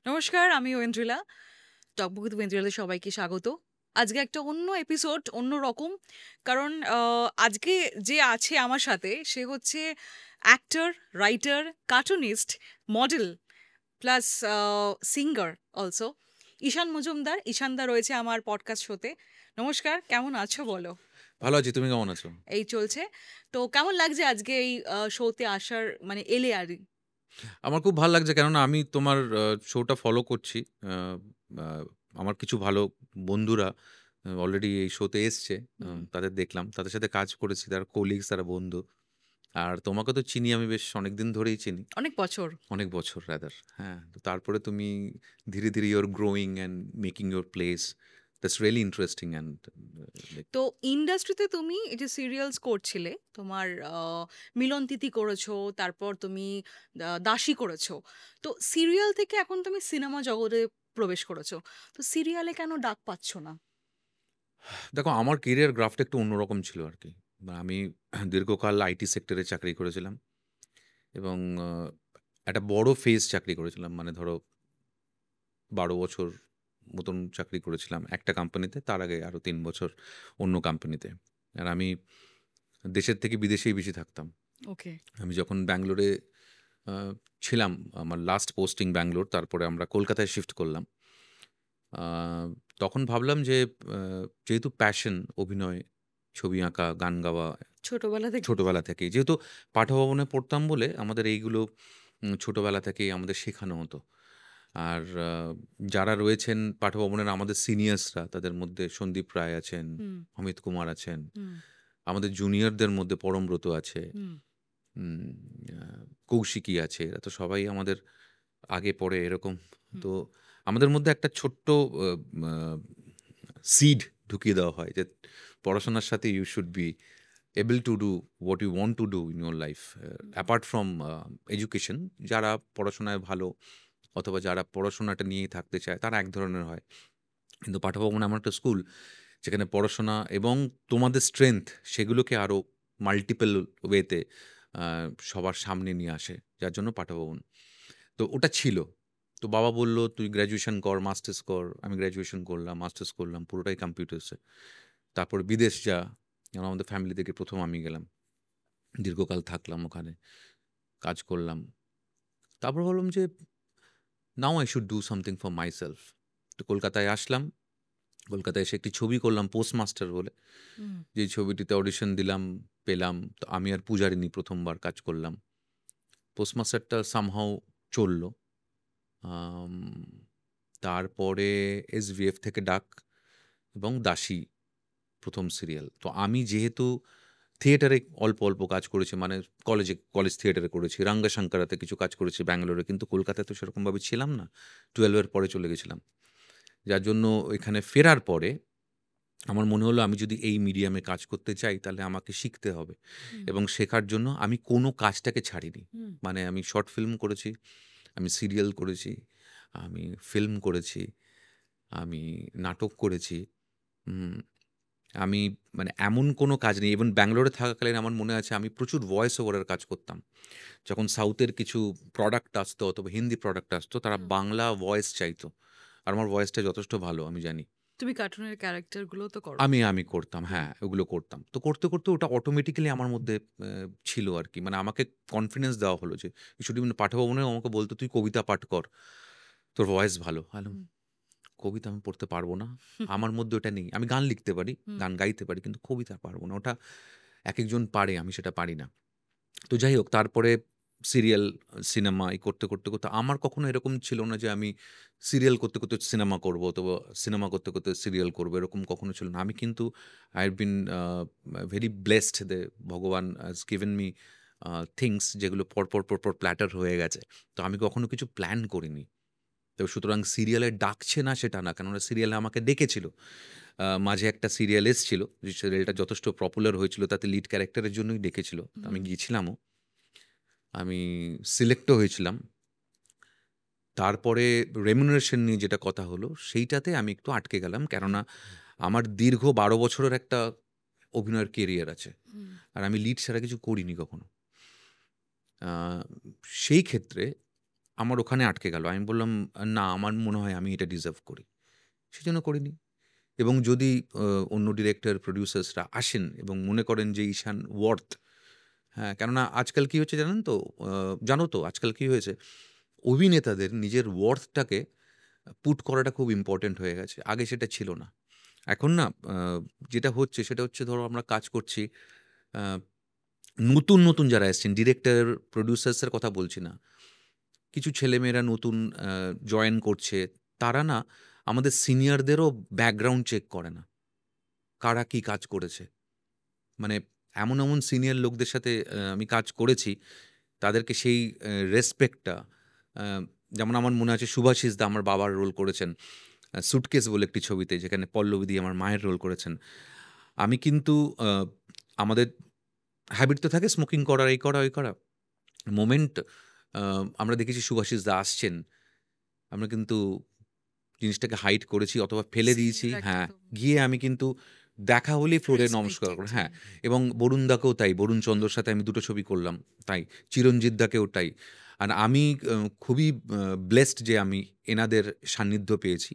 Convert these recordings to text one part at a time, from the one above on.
নমস্কার, আমি ঐন্দ্রিলা। টকবুক উইথ ঐন্দ্রিলাতে সবাইকে স্বাগত। আজকে একটা অন্য এপিসোড, অন্য রকম। কারণ আজকে যে আছে আমার সাথে সে হচ্ছে actor, writer, cartoonist, model plus singer also. Ishaan Majumdar. ঈশানদা রয়েছে আমার পডকাস্ট শোতে। নমস্কার, কেমন আছো বলো? ভালো আছি, তুমি কেমন আছো? এই চলছে। তো কেমন লাগছে আজকে এই শোতে আসার, মানে এলে আর? আমার খুব ভাল লাগছে কেননা আমি তোমার শোটা ফলো করছি। আ আ আমার কিছু ভালো বন্ধুরা অলরেডি এই শোতে এসছে। হুম, তাদের দেখলাম। তাদের সাথে কাজ করেছি। তারা কলিগস, তারা বন্ধু। আর তোমাকে তো চিনি আমি বেশ অনেকদিন ধরেই চিনি। অনেক বছর। অনেক বছর রাদার। হ্যাঁ, তো তারপরে তুমি ধীরে, ধীরে you are growing and making your place. That's really interesting and like তো ইন্ডাস্ট্রিতে তুমি এই যে সিরিয়ালস করছিলে, তোমার মিলন তিথি করেছো, তারপর তুমি দাসী করেছো। তো সিরিয়াল থেকে এখন তুমি সিনেমা জগতে প্রবেশ করেছো। তো সিরিয়ালে কেন ডাক পাচ্ছ না? দেখো, আমার কেরিয়ার গ্রাফটা একটু অন্যরকম ছিল আরকি। আমি দীর্ঘকাল আইটি সেক্টরে চাকরি করেছিলাম এবং একটা বড় ফেজ চাকরি করেছিলাম। মানে ধরো ১২ বছর মতন চাকরি করেছিলাম একটা কোম্পানিতে। তার আগে আরো ৩ বছর অন্য কোম্পানিতে। আর আমি দেশের থেকে বিদেশেই বেশি থাকতাম। ওকে। আমি যখন ব্যাঙ্গালোরে আ ছিলাম, আমার লাস্ট পোস্টিং ব্যাঙ্গালোর। তারপরে আমরা কলকাতায় শিফট করলাম। আ তখন ভাবলাম যে আ যেহেতু প্যাশন অভিনয়, ছবি আঁকা, গান গাওয়া ছোটবেলা থেকে। ছোটবেলা থেকেই। যেহেতু পাঠভবনে পড়তাম বলে আমাদের এইগুলো ছোটবেলা থেকেই আমাদের শেখানো হতো। আর যারা রয়েছেন পাঠভবনের আমাদের সিনিয়র্সরা, তাদের মধ্যে সন্দীপ রায় আছেন, হুম, অমিত কুমার আছেন। হুম, আমাদের জুনিয়রদের মধ্যে পরমব্রত আছে, হুম, উম আ কৌশিকী আছে। এরা তো সবাই আমাদের আগে পড়ে এরকম। হুম, তো আমাদের মধ্যে একটা ছোট্ট আ আ সিড ঢুকিয়ে দেওয়া হয় যে পড়াশোনার সাথে you should be able to do what you want to do in your life hmm, apart from education. যারা পড়াশোনায় ভালো অথবা যারা পড়াশোনাটা নিয়েই থাকতে চায় তারা এক ধরনের হয়, কিন্তু পাঠভবন এমন একটা স্কুল যেখানে পড়াশোনা এবং তোমাদের স্ট্রেংথ সেগুলোকে আরো মাল্টিপল ওয়েতে সবার সামনে নিয়ে আসে, যার জন্য পাঠভবন। তো ওটা ছিল। তো বাবা বলল, তুই গ্র্যাজুয়েশন কর, মাস্টার্স কর। আমি গ্র্যাজুয়েশন করলাম, মাস্টার্স করলাম, পুরোটাই কম্পিউটার্সে। তারপর বিদেশ যা। যেমন আমাদের ফ্যামিলি থেকে প্রথম আমি গেলাম, দীর্ঘকাল থাকলাম ওখানে, কাজ করলাম। তারপর ভাবলাম যে now I should do something for myself. তো কলকাতায় আসলাম। কলকাতায় এসে একটি ছবি করলাম পোস্টমাস্টার বলে। হুম। যেই ছবিটিতে অডিশন দিলাম, পেলাম। তো আমি আর পূজারিনী ১ম বার কাজ করলাম। পোস্টমাস্টারটা সামহাউ চলল। আম তারপরে এসভিএফ থেকে ডাক এবং দাসী ১ম সিরিয়াল। তো আমি যেহেতু থিয়েটারে অল্প, অল্প কাজ করেছি, মানে কলেজ থিয়েটারে করেছি। রাঙ্গাশাঙ্কারাতে কিছু কাজ করেছি ব্যাঙ্গালোরে। কিন্তু কলকাতায় তো সেরকমভাবে ছিলাম না। 12 এর পরে চলে গেছিলাম। যার জন্য এখানে ফেরার পরে আমার মনে হলো আমি যদি এই মিডিয়ামে কাজ করতে চাই তাহলে আমাকে শিখতে হবে হুম, এবং শেখার জন্য আমি কোনো কাজটাকে ছাড়িনি। হুম, মানে আমি শর্ট ফিল্ম করেছি, আমি সিরিয়াল করেছি, আমি ফিল্ম করেছি, আমি নাটক করেছি। উম আমি মানে এমন কোনো কাজ নেই। ইভেন ব্যাঙ্গালোরে থাকাকালীন আমার মনে আছে আমি প্রচুর ভয়েস ওভারের কাজ করতাম। যখন সাউথের কিছু প্রোডাক্ট আসতো অথবা হিন্দি প্রোডাক্ট আসতো, তারা হুম। বাংলা ভয়েস চাইতো। আর আমার ভয়েসটা যথেষ্ট ভালো, আমি জানি। তুমি কার্টুনের ক্যারেক্টারগুলো তো করো। আমি করতাম, হুম, হ্যাঁ, ওগুলো করতাম। তো করতে, করতে ওটা অটোমেটিক্যালি আমার মধ্যে ছিল আরকি। মানে আমাকে কনফিডেন্স দেওয়া হলো যে, পাঠভবনেও আমাকে বলত, "তুই কবিতা পাঠ কর। তোর ভয়েস ভালো।" আমি বললাম, হুম, "কবিতা আমি পড়তে পারব না। হুম, আমার মধ্যে ওটা নেই। আমি গান লিখতে পারি, হুম, গান গাইতে পারি, কিন্তু কবিতা পারব না। ওটা একেকজন পারে, আমি সেটা পারি না।" তো যাই হোক, তারপরে সিরিয়াল, সিনেমা এই করতে, করতে, করতে আমার কখনো এরকম ছিল না যে আমি সিরিয়াল করতে, করতে সিনেমা করব অথবা সিনেমা করতে, করতে সিরিয়াল করব, এরকম কখনো ছিল না। আমি কিন্তু I have been very blessed যে ভগবান has given me things যেগুলো পরপর, পরপর প্ল্যাটার হয়ে গেছে। তো আমি কখনো কিছু প্ল্যান করিনি। তো সুতরাং সিরিয়ালে ডাকছে না সেটা না। কেননা সিরিয়ালে আমাকে ডেকেছিল। মাঝে একটা সিরিয়াল এসছিল। যে সিরিয়ালটা যথেষ্ট পপুলার হয়েছিল। তাতে লিড ক্যারেক্টারের জন্যই ডেকেছিল। তো আমি হুম, গিয়েছিলামও। আমি সিলেক্টও হয়েছিলাম। তারপরে রেমুনারেশন নিয়ে যেটা কথা হলো, সেইটাতে আমি একটু আটকে গেলাম। কেননা আমার দীর্ঘ ১২ বছরের একটা অভিনয়ের কেরিয়ার আছে। হুম, আর আমি লিড ছাড়া কিছু করিনি কখনো। আ সেই ক্ষেত্রে আমার ওখানে আটকে গেল। আমি বললাম, "না, আমার মনে হয় আমি এটা ডিজার্ভ করি।" সেজন্য করিনি। এবং যদি অন্য ডিরেক্টর, প্রোডিউসার্সরা আসেন এবং মনে করেন যে ঈশান ওয়ার্থ, হ্যাঁ, কেননা আজকাল কি হচ্ছে জানেন তো? আ জানো তো আজকাল কি হয়েছে? অভিনেতাদের নিজের ওয়ার্থটাকে পুট করাটা খুব ইম্পোর্টেন্ট হয়ে গেছে। আগে সেটা ছিল না। এখন না যেটা হচ্ছে সেটা হচ্ছে ধরো আমরা কাজ করছি। আ নতুন যারা এসছেন ডিরেক্টর, প্রোডিউসার্স এর কথা বলছি না। কিছু ছেলেমেয়েরা নতুন আ জয়েন করছে। তারা না আমাদের সিনিয়রদেরও ব্যাকগ্রাউন্ড চেক করে না। কারা কি কাজ করেছে। মানে এমন সিনিয়র লোকদের সাথে আমি কাজ করেছি, তাদেরকে সেই রেসপেক্টটা আ যেমন আমার মনে আছে শুভাশিস দা আমার বাবার রোল করেছেন। 'সুটকেস' বলে একটি ছবিতে যেখানে পল্লবী দি আমার মায়ের রোল করেছেন। আমি কিন্তু আ আমাদের হ্যাবিট তো থাকে স্মোকিং করার, এই করা, ওই করা। মোমেন্ট আ আমরা দেখেছি শুভাশিস দা আসছেন। আমরা কিন্তু জিনিসটাকে হাইড করেছি অথবা ফেলে দিয়েছি। সিনিয়র হ্যাঁ, একদম গিয়ে আমি কিন্তু দেখা হলেই ফ্লোরে নমস্কার রেসপেক্টেড, করি। হ্যাঁ, হ্যাঁ। এবং বরুণ দাকেও তাই। বরুণ চন্দ্রর সাথে আমি ২ টো ছবি করলাম তাই। চিরঞ্জিত দাকেও তাই। আর আমি খুবই ব্লেসড যে আমি এনাদের সান্নিধ্য পেয়েছি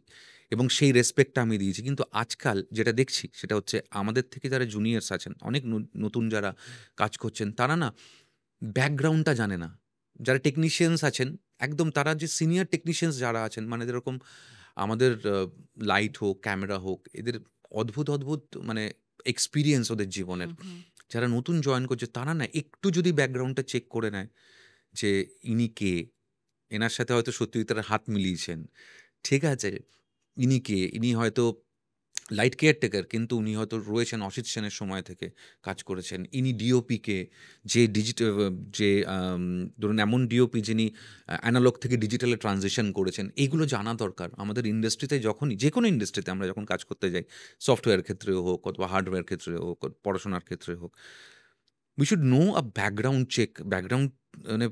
এবং সেই রেসপেক্টটা আমি দিয়েছি। কিন্তু আজকাল যেটা দেখছি সেটা হচ্ছে আমাদের থেকে যারা জুনিয়র্স আছেন, অনেক নতুন যারা কাজ করছেন, তারা না ব্যাকগ্রাউন্ডটা জানে না। যারা টেকনিশিয়ানস আছেন, একদম তারা যে সিনিয়র টেকনিশিয়ানস যারা আছেন, মানে যেরকম আমাদের লাইট হোক, ক্যামেরা হোক, এদের অদ্ভুত মানে এক্সপেরিয়েন্স ওদের জীবনের। হুম, হুম। যারা নতুন জয়েন করছে তারা না একটু যদি ব্যাকগ্রাউন্ডটা চেক করে নেয় যে ইনি কে? এনার সাথে হয়তো সত্যিই তারা হাত মিলিয়েছেন। ঠিক আছে? ইনি কে? ইনি হয়তো লাইট কেয়ারটেকার, কিন্তু উনি হয়তো রয়েছেন অসিত সেনের সময় থেকে কাজ করেছেন। ইনি ডিওপি কে? যে যে ধরুন এমন ডিওপি যিনি অ্যানালগ থেকে ডিজিটালে ট্রানজিশন করেছেন। এইগুলো জানা দরকার। আমাদের ইন্ডাস্ট্রিতে যখনই যেকোনো ইন্ডাস্ট্রিতে আমরা যখন কাজ করতে যাই, সফটওয়্যার ক্ষেত্রেও হোক অথবা হার্ডওয়্যার ক্ষেত্রে হোক, পড়াশোনার ক্ষেত্রে হোক, we should know a background check. Background মানে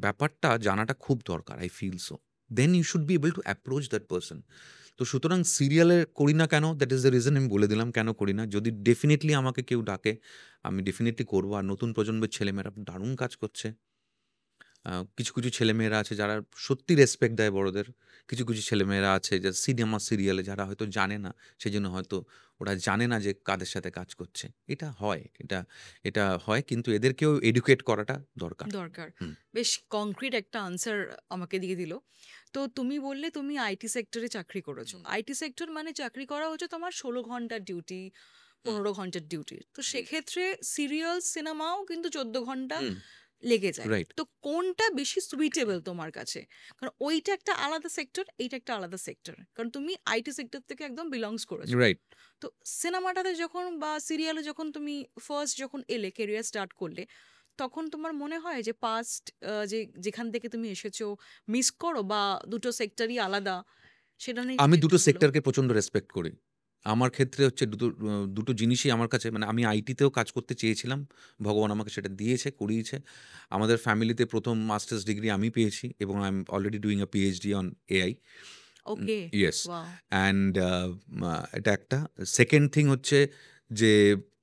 ব্যাপারটা জানাটা খুব দরকার। I feel so. Then you should be able to approach that person. তো সুতরাং সিরিয়ালে করি না কেন? দ্যাট ইস দ্য রিজন আমি বলে দিলাম কেন করি না। যদি ডেফিনিটলি আমাকে কেউ ডাকে, আমি ডেফিনিটলি করব। আর নতুন প্রজন্মের ছেলেমেয়েরা দারুণ কাজ করছে। কিছু ছেলেমেয়েরা আছে যারা সত্যি রেসপেক্ট দেয় বড়দের। কিছু ছেলেমেয়েরা আছে যে সিনেমা, সিরিয়ালে যারা হয়তো জানে না, সেজন্য হয়তো ওরা জানে না যে কাদের সাথে কাজ করছে। এটা হয়। এটা হয়, কিন্তু এদেরকেও এডুকেট করাটা দরকার। দরকার। হুম, বেশ কংক্রিট একটা আনসার আমাকে দিয়ে দিল। তো তুমি বললে তুমি আইটি সেক্টরে চাকরি করেছো। হুম, আইটি সেক্টর মানে চাকরি করা হচ্ছে তোমার ১৬ ঘন্টার ডিউটি, হুম, ১৫ ঘন্টার ডিউটি। তো জি, সেক্ষেত্রে সিরিয়াল, সিনেমাও কিন্তু ১৪ ঘন্টা হুম, লেগে যায়। রাইট, তো কোনটা বেশি সুইটেবল তোমার কাছে? কারণ ওইটা একটা আলাদা সেক্টর, এইটা একটা আলাদা সেক্টর। কারণ তুমি আইটি সেক্টর থেকে একদম বিলংস করেছো। রাইট। তো সিনেমাটাতে যখন বা সিরিয়ালে যখন তুমি ফার্স্ট যখন এলে, ক্যারিয়ার স্টার্ট করলে, তখন তোমার মনে হয় যে পাস্ট যেখান থেকে তুমি এসেছো মিস করো, বা দুটো সেক্টরই আলাদা? সেটা নিয়ে আমি যদি একটু দুটো বলো। সেক্টরকে প্রচন্ড রেসপেক্ট করি। আমার ক্ষেত্রে হচ্ছে দুটো জিনিসই আমার কাছে, মানে আমি আইটিতেও কাজ করতে চেয়েছিলাম। ভগবান আমাকে সেটা দিয়েছে, করিয়েছে। আমাদের ফ্যামিলিতে ১ম মাস্টার্স ডিগ্রি আমি পেয়েছি এবং I am already doing a PhD on AI. Okay. Yes. Wow. And এটা একটা। সেকেন্ড থিং হচ্ছে যে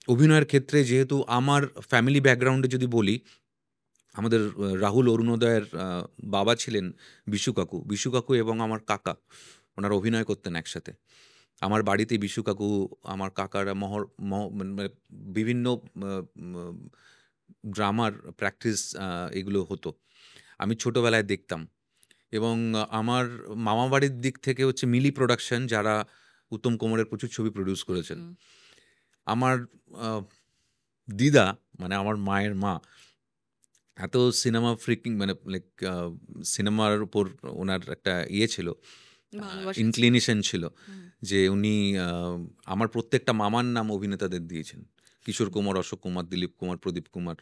অভিনয়ের ক্ষেত্রে যেহেতু আমার ফ্যামিলি ব্যাকগ্রাউন্ডে যদি বলি, আমাদের রাহুল অরুণোদয়ের বাবা ছিলেন বিশু কাকু। বিশু কাকু এবং আমার কাকা, ওনারা অভিনয় করতেন একসাথে। আমার বাড়িতে বিশু কাকু, আমার কাকারা মানে বিভিন্ন আ ম ড্রামার প্র্যাকটিস এগুলো হতো। আমি ছোটবেলায় দেখতাম এবং আমার মামাবাড়ির দিক থেকে হচ্ছে মিলি প্রোডাকশন, যারা উত্তম কুমারের প্রচুর ছবি প্রডিউস হুম, করেছেন। হুম। আমার আ দিদা, মানে আমার মায়ের মা, এত সিনেমা ফ্রিকিং, মানে লাইক সিনেমার উপর উনার একটা ইয়ে ছিল, ভালোবাসা ছিল। ইনক্লিনেশন ছিল হুম। যে উনি আমার প্রত্যেকটা মামার নাম অভিনেতাদের দিয়েছেন। কিশোর কুমার, অশোক কুমার, দিলীপ কুমার, প্রদীপ কুমার,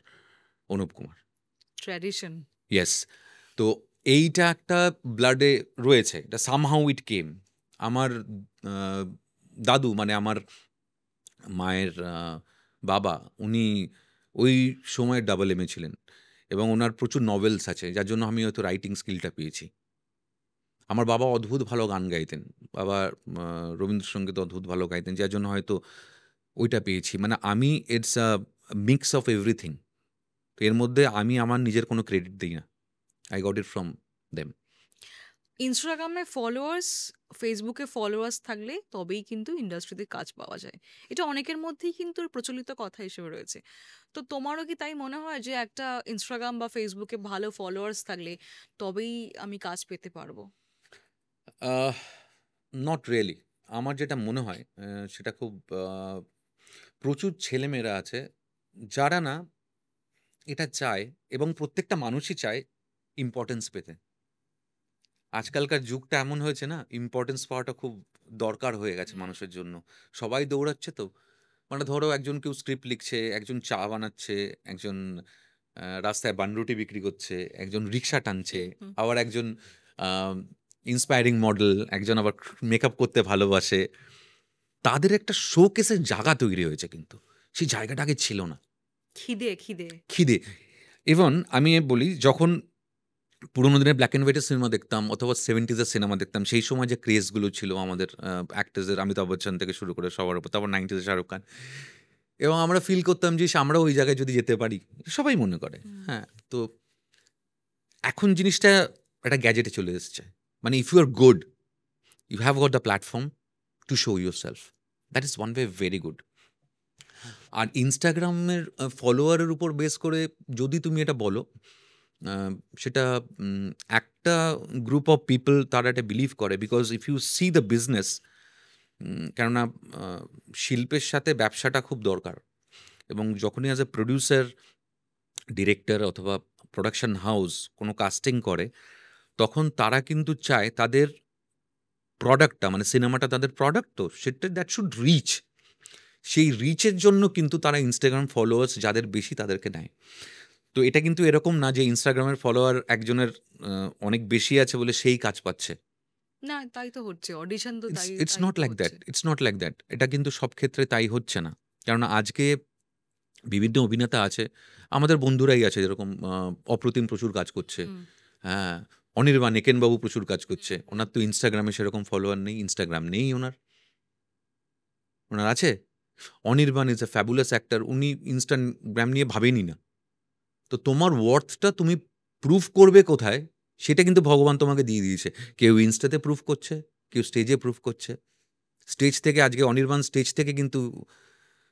অনুপ কুমার। ট্র্যাডিশন। ইয়েস। তো এইটা একটা ব্লাডে রয়েছে। এটা somehow it came. আমার আ দাদু, মানে আমার মায়ের বাবা, উনি ওই সময় ডাবল এমএ ছিলেন এবং উনার প্রচুর নভেলস আছে, যার জন্য আমি হয়তো রাইটিং স্কিলটা পেয়েছি। আমার বাবা অদ্ভুত ভালো গান গাইতেন। বাবা আ রবীন্দ্রসঙ্গীত অদ্ভুত ভালো গাইতেন, যার জন্য হয়তো ওইটা পেয়েছি। মানে আমি it's a mix of everything. তো এর মধ্যে আমি আমার নিজের কোনো ক্রেডিট দেই না। I got it from them. ইনস্টাগ্রামে ফলোয়ার্স, ফেসবুকে ফলোয়ার্স থাকলে তবেই কিন্তু ইন্ডাস্ট্রিতে কাজ পাওয়া যায়। এটা অনেকের মধ্যেই কিন্তু প্রচলিত কথা হিসেবে রয়েছে। তো তোমারও কি তাই মনে হয় যে একটা ইনস্টাগ্রাম বা ফেসবুকে ভালো ফলোয়ার্স থাকলে তবেই আমি কাজ পেতে পারবো? Not really. আমার যেটা মনে হয় সেটা খুব প্রচুর ছেলেমেয়েরা আছে যারা না এটা চায়, এবং প্রত্যেকটা মানুষই চায় ইম্পোর্টেন্স পেতে। আজকালকার যুগটা এমন হয়েছে না, ইম্পোর্টেন্স পাওয়াটা খুব দরকার হয়ে গেছে হুম। মানুষের জন্য। সবাই দৌড়াচ্ছে তো। মানে ধরো একজন কেউ স্ক্রিপ্ট লিখছে, একজন চা বানাচ্ছে, একজন রাস্তায় বানরুটি বিক্রি করছে, একজন রিক্সা টানছে, হুম। আবার একজন ইন্সপায়ারিং মডেল, একজন আবার মেকআপ করতে ভালোবাসে। তাদের একটা শোকেসের জায়গা তৈরি হয়েছে কিন্তু। সেই জায়গাটা আগে ছিল না। খিদে, খিদে। খিদে। ইভেন আমি বলি, যখন পুরোনো দিনের ব্ল্যাক অ্যান্ড হোয়াইটের সিনেমা দেখতাম অথবা 70s এর সিনেমা দেখতাম, সেই সময় যে ক্রেজগুলো ছিল আমাদের অ্যাক্টরসদের, অমিতাভ বচ্চন থেকে শুরু করে সবার উপর, তারপর 90s এ শাহরুখ খান। এবং আমরা ফিল করতাম যে, ইস! আমরাও ওই জায়গায় যদি যেতে পারি। সবাই মনে করে। হুম। হ্যাঁ? তো এখন জিনিসটা একটা গ্যাজেটে চলে এসেছে। মানে if you are good, you have got the platform to show yourself. That is one way very good. আর ইনস্টাগ্রামের ফলোয়ারের উপর বেস করে যদি তুমি এটা বলো, আ সেটা উম একটা গ্রুপ অফ পিপল তারা এটা বিলিভ করে, because if you see the business, কেননা আ শিল্পের সাথে ব্যবসাটা খুব দরকার। এবং যখনই অ্যাজ এ প্রোডিউসার, ডিরেক্টর অথবা প্রোডাকশন হাউস কোনো কাস্টিং করে, তখন তারা কিন্তু চায় তাদের প্রোডাক্টটা, মানে সিনেমাটা তাদের প্রোডাক্ট, তো সেটা দ্যাট শুড রিচ। সেই রিচের জন্য কিন্তু তারা ইনস্টাগ্রাম ফলোয়ার্স যাদের বেশি তাদেরকে নেয়। তো এটা কিন্তু এরকম না যে ইনস্টাগ্রামের ফলোয়ার একজনের অনেক বেশি আছে বলে সেই কাজ পাচ্ছে। না, তাই তো হচ্ছে। অডিশন তো ইটস তাই ইটস তাই নট তো লাইক দ্যাট, হচ্ছে। It's not like that. এটা কিন্তু সব ক্ষেত্রে তাই হচ্ছে না। কেননা আজকে বিভিন্ন অভিনেতা আছে, আমাদের বন্ধুরাই আছে, যেরকম অপ্রতিম প্রচুর কাজ করছে। হুম। হ্যাঁ, অনির্বাণ একেনবাবু প্রচুর কাজ করছে। হুম, হুম। ওনার তো ইনস্টাগ্রামে সেরকম ফলোয়ার নেই। ইনস্টাগ্রাম নেই ওনার। ওনার আছে? Anirban is a fabulous actor. উনি ইনস্টাগ্রাম নিয়ে ভাবেনই না। তো তোমার ওয়ার্থটা তুমি প্রুফ করবে কোথায়? সেটা কিন্তু ভগবান তোমাকে দিয়ে দিয়েছে। কেউ ইনস্টাতে প্রুফ করছে, কেউ স্টেজে প্রুফ করছে। স্টেজ থেকে আজকে অনির্বাণ স্টেজ থেকে কিন্তু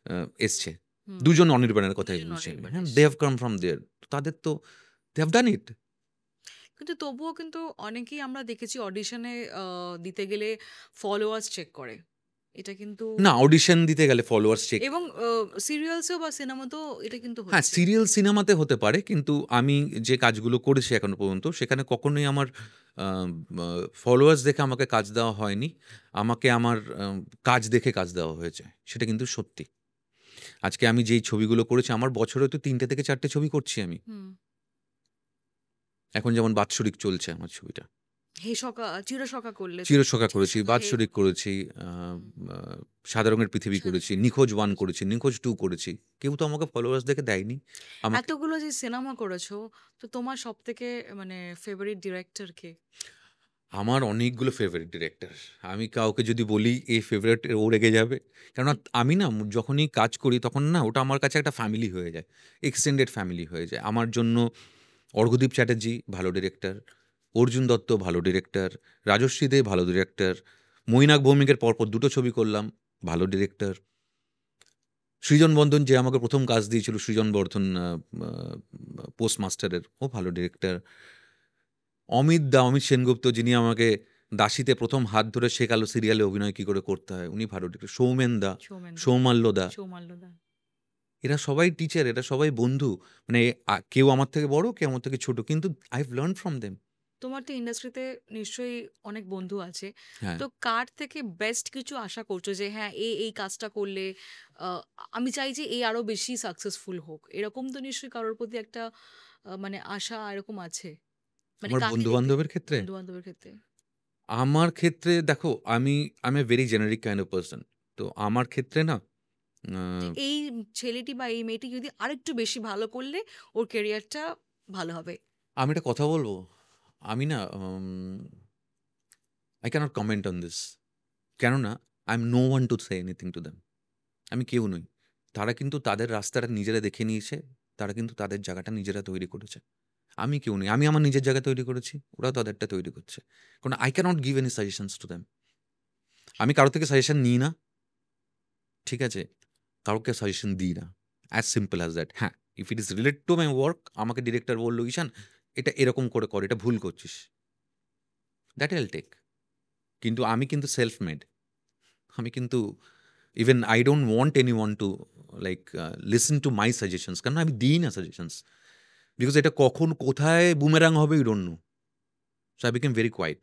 আ এসছে। হুম। দুজন অনির্বাণের কথাই দুজন বলছি আমি। অনির্বাণ হ্যাঁ? দে এসছে। হ্যাভ কাম ফ্রম দেয়ার। তাদের তো দে হ্যাভ ডান ইট। কিন্তু তবুও কিন্তু অনেকেই আমরা দেখেছি অডিশনে দিতে গেলে ফলোয়ার্স চেক করে। এটা কিন্তু না, অডিশন দিতে গেলে ফলোয়ার্স চেক। এবং সিরিয়ালসেও বা সিনেমাতেও এটা কিন্তু হ্যাঁ, হচ্ছে। সিরিয়াল সিনেমাতে হতে পারে। কিন্তু আমি যে কাজগুলো করেছি এখনো পর্যন্ত, সেখানে কখনোই আমার আম আ ফলোয়ার্স দেখে আমাকে কাজ দেওয়া হয়নি। আমাকে আমার কাজ দেখে কাজ দেওয়া হয়েছে। সেটা কিন্তু সত্যি। আজকে আমি যেই ছবিগুলো করেছি, আমার বছরে তো ৩ টে থেকে ৪ টে ছবি করছি আমি। হুম। এখন যেমন 'বাৎসরিক' চলছে আমার ছবিটা। হে সখা, চিরসখা করলে তো। 'চিরসখা' করেছি, চিরসখা হে 'বাৎসরিক' করেছি, আ হুম। আ 'সাদা রঙের পৃথিবী' সাদা করেছি, রঙের 'নিখোঁজ পৃথিবী 1' করেছে। করেছি, 'নিখোঁজ 2' করেছি। কেউ তো আমাকে ফলোয়ার্স দেখে দেয়নি। আমাকে এতগুলো যে সিনেমা করেছো, তো তোমার সবথেকে মানে ফেভারিট ডিরেক্টর কে? আমার অনেকগুলো ফেভারিট ডিরেক্টর। আমি কাউকে যদি বলি এ ফেভারিট, ও রেগে যাবে। কেননা আমি না যখনই কাজ করি তখন না ওটা আমার কাছে একটা ফ্যামিলি হয়ে যায়। এক্সটেন্ডেড ফ্যামিলি হয়ে যায়। আমার জন্য অর্ঘদীপ চ্যাটার্জী ভালো ডিরেক্টর, অর্জুন দত্ত ভালো ডিরেক্টর, রাজশ্রী দে ভালো ডিরেক্টর, মৈনাক ভৌমিকের পরপর ২ টো ছবি করলাম, ভালো ডিরেক্টর। সৃজন বর্ধন যে আমাকে ১ম কাজ দিয়েছিল, সৃজন বর্ধন আ পোস্টমাস্টারের, ও ভালো ডিরেক্টর। অমিত সেনগুপ্ত, যিনি আমাকে দাসীতে ১ম হাত ধরে শেখালো সিরিয়ালে অভিনয় কি করে করতে হয়। উনি ভালো ডিরেক্টর। সৌমেন দা, সৌমেন দা, সৌমাল্য দা, সৌমাল্য দা। এরা সবাই টিচার, এরা সবাই বন্ধু। মানে কেউ আমার থেকে বড়, কেউ আমার থেকে ছোট। কিন্তু I have learned from them. তোমার তো ইন্ডাস্ট্রিতে নিশ্চয়ই অনেক বন্ধু আছে। হ্যাঁ, তো কার থেকে বেস্ট কিছু আশা করছো যে হ্যাঁ, এই কাজটা করলে আ আমি চাই যে এ আরো বেশি সাকসেসফুল হোক। এরকম তো নিশ্চয়ই কারোর প্রতি একটা মানে আশা এরকম আছে? মানে আমার কাকে দেখে? বন্ধু-বান্ধবের ক্ষেত্রে? বন্ধু-বান্ধবের ক্ষেত্রে? আমার ক্ষেত্রে দেখো, I'm a very generic kind of person. তো আমার ক্ষেত্রে না আ যে এই ছেলেটি বা এই মেয়েটি যদি আরেকটু বেশি ভালো করলে ওর ক্যারিয়ারটা ভালো হবে। আমি একটা কথা বলব? আমি না I cannot comment on this. কেননা I'm no one to say anything to them. আমি কেউ নই। তারা কিন্তু তাদের রাস্তাটা নিজেরা দেখে নিয়েছে। তারা কিন্তু তাদের জায়গাটা নিজেরা তৈরি করেছে। আমি কেউ নেই, আমি আমার নিজের জায়গা তৈরি করেছি, ওরা তাদেরটা তৈরি করছে। কারণ I can't give any suggestions to them. আমি কারো থেকে সাজেশন নিই না, ঠিক আছে, কাউকে সাজেশন দিই না, অ্যাজ সিম্পল অ্যাজ দ্যাট। হ্যাঁ, if it is related to my work, আমাকে ডিরেক্টর বললো ঈশান এটা এরকম করে কর, এটা ভুল করছিস, দ্যাট আইল টেক। কিন্তু আমি কিন্তু সেলফ মেড, আমি কিন্তু even I don't want any one to like listen to my suggestions, কারণ আমি দিই না সাজেশনস, বিকজ এটা কখন কোথায় বুমেরাং হবে you don't know. So I became very quiet.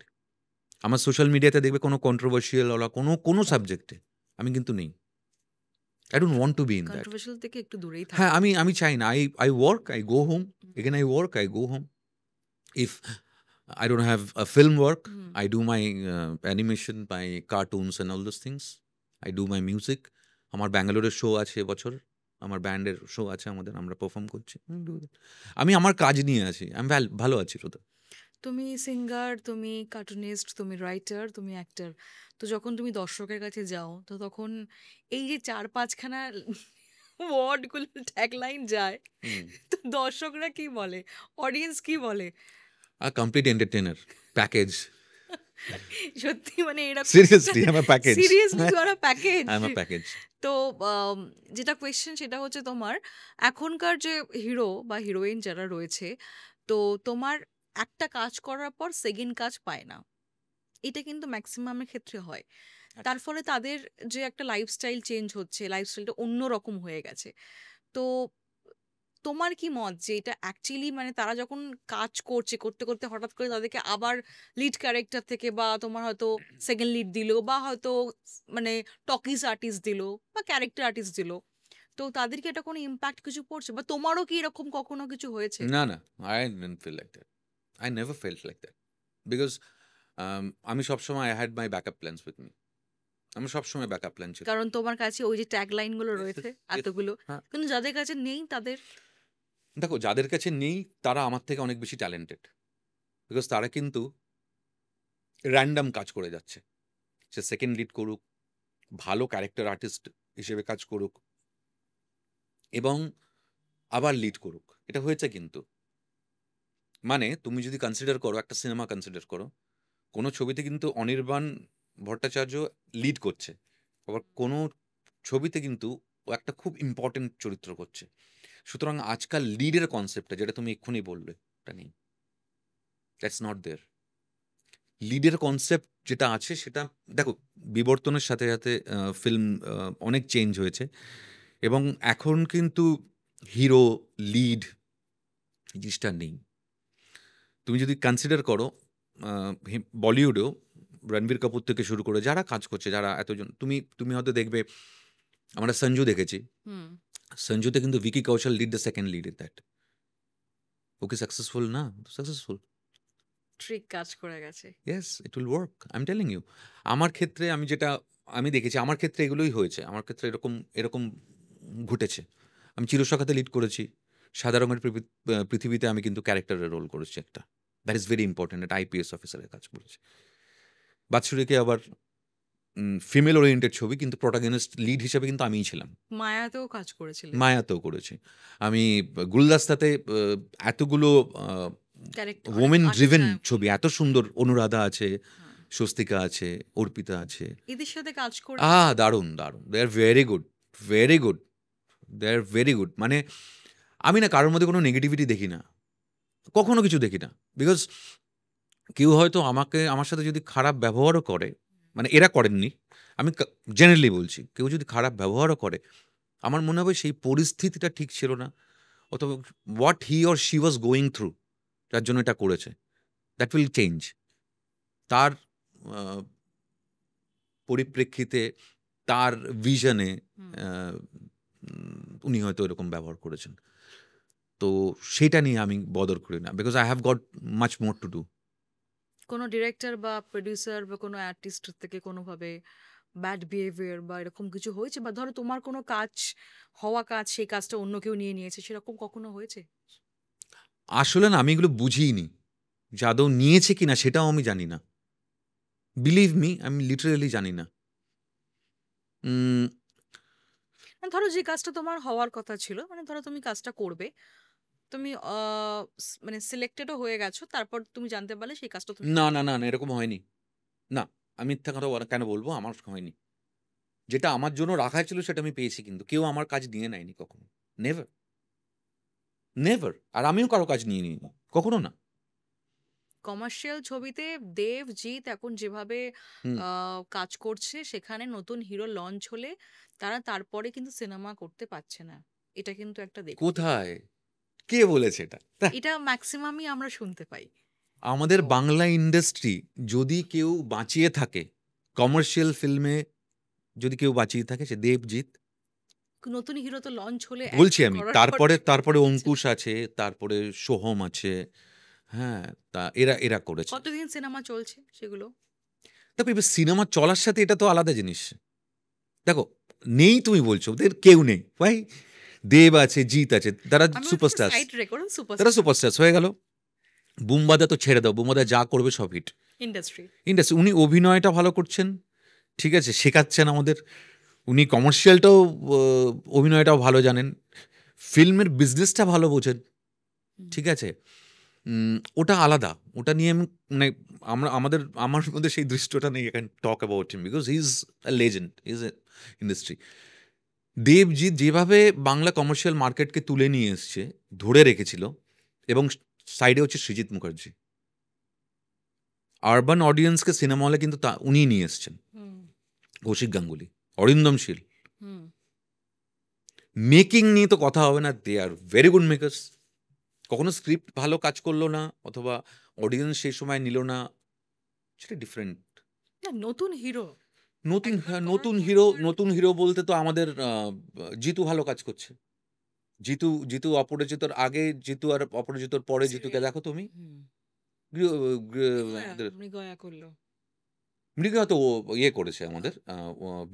আমার সোশ্যাল মিডিয়াতে দেখবে কোনো কন্ট্রোভার্সিয়াল ওলা কোনো সাবজেক্টে আমি কিন্তু নেই। I don't want to be in that. Controversial থেকে একটু দূরেই হ্যাঁ, থাকা আমি উচিত। আমি চাই না। I work, I go home, hmm. Again I work, I go home. If I don't have a film work, hmm. I do my animation, my cartoons and all those things. I do my music. আমার ব্যাঙ্গালোরের show আছে এবছর, আমার ব্যান্ডের show আছে আমাদের, আমরা perform করছি। আমি আমার কাজ নিয়ে আছি, আমি ভালো আছি শুধু। তুমি সিঙ্গার, তুমি কার্টুনিস্ট, তুমি রাইটার, তুমি অ্যাক্টর। তো যখন তুমি দর্শকের কাছে যাও, তো তখন এই যে ৪-৫ খানা ওয়ার্ডগুলো ট্যাগলাইন যায়, তো দর্শকরা কি বলে? অডিয়েন্স কি বলে? Complete entertainer package. সত্যি মানে এরকম seriously I am a package. Seriously you are a package. I am a package. তো যেটা কোয়েশ্চেন সেটা হচ্ছে তোমার এখনকার যে হিরো বা হিরোইন যারা রয়েছে, তো তোমার একটা কাজ করার পর সেকেন্ড কাজ পায় না, এটা কিন্তু ম্যাক্সিমামের ক্ষেত্রে হয়। তার ফলে তাদের যে একটা লাইফস্টাইল চেঞ্জ হচ্ছে, লাইফস্টাইলটা অন্যরকম হয়ে গেছে। তো তোমার কি মত যে এটা অ্যাকচুয়ালি মানে তারা যখন কাজ করছে, করতে করতে হঠাৎ করে তাদেরকে আবার লিড ক্যারেক্টার থেকে বা তোমার হয়তো সেকেন্ড লিড দিল বা হয়তো মানে টকিজ আর্টিস্ট দিল বা ক্যারেক্টার আর্টিস্ট দিল, তো তাদেরকে এটা কোনো ইম্প্যাক্ট কিছু পড়ছে বা তোমারও কি এরকম কখনো কিছু হয়েছে? না, না, I didn't feel like that. I never felt like that. Because আমি সবসময় I had my backup plans with me. আমার সবসময় ব্যাকআপ প্ল্যান ছিল। কারণ তোমার কাছে ওই যে ট্যাগ লাইনগুলো Yes, রয়েছে yes, yes. এতগুলো, হ্যাঁ, কিন্তু যাদের কাছে নেই তাদের দেখো যাদের কাছে নেই তারা আমার থেকে অনেক বেশি ট্যালেন্টেড। বিকজ তারা কিন্তু র‍্যান্ডম কাজ করে যাচ্ছে। সে সেকেন্ড লিড করুক, ভালো ক্যারেক্টার আর্টিস্ট হিসেবে কাজ করুক এবং আবার লিড করুক। এটা হয়েছে কিন্তু। মানে তুমি যদি কনসিডার করো, একটা সিনেমা কনসিডার করো, কোনো ছবিতে কিন্তু অনির্বাণ ভট্টাচার্য লিড করছে। আবার কোনো ছবিতে কিন্তু ও একটা খুব ইম্পর্টেন্ট চরিত্র করছে। সুতরাং আজকাল লিডের কনসেপ্টটা যেটা তুমি এক্ষুনি বললে, ওটা নেই। That's not there. লিডের কনসেপ্ট যেটা আছে সেটা দেখো বিবর্তনের সাথে সাথে ফিল্ম অনেক চেঞ্জ হয়েছে এবং এখন কিন্তু হিরো, লিড জিনিসটা নেই। তুমি যদি কনসিডার করো বলিউডেও রণবীর কাপুর থেকে শুরু করে যারা কাজ করছে, যারা এতজন, তুমি হয়তো দেখবে, আমরা সঞ্জু দেখেছি, হুম সঞ্জুতে কিন্তু Vicky Kaushal lead the second lead in that. ও কি সাকসেসফুল না? সাকসেসফুল। ট্রিক কাজ করে গেছে। Yes, it will work, I am telling you. আমার ক্ষেত্রে আমি দেখেছি, আমার ক্ষেত্রে এগুলোই হয়েছে। আমার ক্ষেত্রে এরকম এরকম ঘটেছে। আমি চিরসখাতে লিড করেছি। সাদা রঙের পৃথিবীতে আমি কিন্তু ক্যারেক্টারের রোল করেছি একটা। That is very important. একটা আইপিএস অফিসারের কাজ করেছি। বাৎসরিকে আবার ফিমেল ওরিয়েন্টেড ছবি, কিন্তু প্রোটাগনিস্ট লিড হিসেবে কিন্তু আমিই ছিলাম। মায়াতেও কাজ করেছিলে মায়াতেও করেছি। আমি গুলদাস্তাতে এতগুলো ক্যারেক্টার, অনেক ওমেন আর্টিস্ট। ড্রিভেন হ্যাঁ ছবি, এত সুন্দর। অনুরাধা আছে, হ্যাঁ। স্বস্তিকা আছে, অর্পিতা আছে। এদের সাথে কাজ করে দারুণ, দারুণ। They are very good, very good. They are very good. মানে আমি না কারোর মধ্যে কোনো নেগেটিভিটি দেখি না। কখনো কিছু দেখি না। বিকজ কেউ হয়তো আমার সাথে যদি খারাপ ব্যবহারও করে, মানে এরা করেননি, আমি জেনারেলি বলছি, কেউ যদি খারাপ ব্যবহারও করে, আমার মনে হবে সেই পরিস্থিতিটা ঠিক ছিল না, অথবা what he or she was going through, যার জন্য এটা করেছে, দ্যাট উইল চেঞ্জ। তার আহ, পরিপ্রেক্ষিতে, তার ভিশনে হুম। উনি হয়তো এরকম ব্যবহার করেছেন। তো সেটা নিয়ে আমি বদর করি না, because I have got much more to do. কোনো ডিরেক্টর বা প্রোডিউসার বা কোনো আর্টিস্ট থেকে কোনোভাবে ব্যাড বিহেভিয়ার বা এরকম কিছু হয়েছে, বা ধরো তোমার কোনো কাজ হওয়া কাজ, সেই কাজটা অন্য কেউ নিয়ে নিয়েছে, সেরকম কখনো হয়েছে? আসলে না, আমি এগুলো বুঝিনি। যে আদৌ নিয়েছে কিনা সেটাও আমি জানি না। বিলিভ মি, আমি লিটারেলি জানি না। মানে ধরো যে কাজটা তোমার হওয়ার কথা ছিল, মানে ধরো তুমি কাজটা করবে, তুমি মানে সিলেক্টেডও হয়ে গেছো, তারপর তুমি জানতে পারলে সেই কাজটা তুমি না, না, না, না, এরকম হয়নি। না, আমি মিথ্যা কথা কেন বলব? আমার হয়নি। যেটা আমার জন্য রাখা ছিল সেটা আমি পেয়েছি কিন্তু। কেউ আমার কাজ নিয়ে নেয়নি কখনো। Never, never. আর আমিও কারো কাজ নিয়ে নিইনি। কখনো না। কমার্শিয়াল ছবিতে দেব জিৎ এখন যেভাবে হুম। কাজ করছে, সেখানে নতুন হিরো লঞ্চ হলে তারা তারপরে কিন্তু সিনেমা করতে পারছে না। এটা কিন্তু একটা দেখতে। কোথায়? কে বলেছে এটা? এটা ম্যাক্সিমামই আমরা শুনতে পাই। আমাদের তো বাংলা ইন্ডাস্ট্রি যদি কেউ বাঁচিয়ে থাকে, কমার্শিয়াল ফিল্মে যদি কেউ বাঁচিয়ে থাকে সে দেবজিৎ। নতুন হিরো তো লঞ্চ হলে বলছি একবার আমি। করার পর তারপরে হচ্ছে না। অঙ্কুশ আছে, তারপরে সোহম আছে। হ্যাঁ, তা এরা করেছে। কতদিন সিনেমা চলছে সেগুলো? দেখো এবার সিনেমা চলার সাথে এটা তো আলাদা জিনিস। দেখো, নেই তুমি বলছো, ওদের কেউ নেই। ভাই দেব আছে, জিৎ আছে, তারা আমি ওদেরকে সুপারস্টার্স। সাইড রেকর্ড, তারা সুপারস্টার সুপারস্টার্স হয়ে গেল। বুমবাদা তো ছেড়ে দাও, বুমবাদা যা করবে সব হিট। ইন্ডাস্ট্রি। ইন্ডাস্ট্রি, উনি অভিনয়টা ভালো করছেন, ঠিক আছে, শেখাচ্ছেন আমাদের। উনি কমার্শিয়ালটাও, অভিনয়টাও ভালো জানেন, ফিল্মের বিজনেসটা ভালো বোঝেন, ঠিক আছে। ওটা আলাদা, ওটা নিয়ে আমি মানে আমার মধ্যে সেই দৃশ্যটা নেই, এখানে talk about him because he is a legend, is a industry. Debjit যেভাবে বাংলা কমার্শিয়াল মার্কেটকে তুলে নিয়ে এসছে, ধরে রেখেছিল, এবং সাইডে হচ্ছে সৃজিত মুখার্জি। আরবান অডিয়েন্সকে সিনেমা হলে কিন্তু উনিই নিয়ে এসছেন। হুম কৌশিক গাঙ্গুলি, অরিন্দম শীল। হুম। মেকিং নিয়ে তো কথা হবে না, দে আর ভেরি গুড মেকার্স। কখনো স্ক্রিপ্ট ভালো কাজ করলো না, অথবা অডিয়েন্স সেই সময় নিল না, সেটা ডিফারেন্ট। না, নতুন হিরো নতুন, একবার হ্যাঁ, করার পর তো আর নতুন হিরো বলতে তো আমাদের জিতু ভালো কাজ করছে। জিতু অপরাজিতর আগে, জিতু আর অপরাজিতর পরে জিতুকে সিরিয়াল। দেখো তুমি। হুম। আমাদের মৃগয়া করলো। মৃগা তো ইয়ে করেছে আমাদের,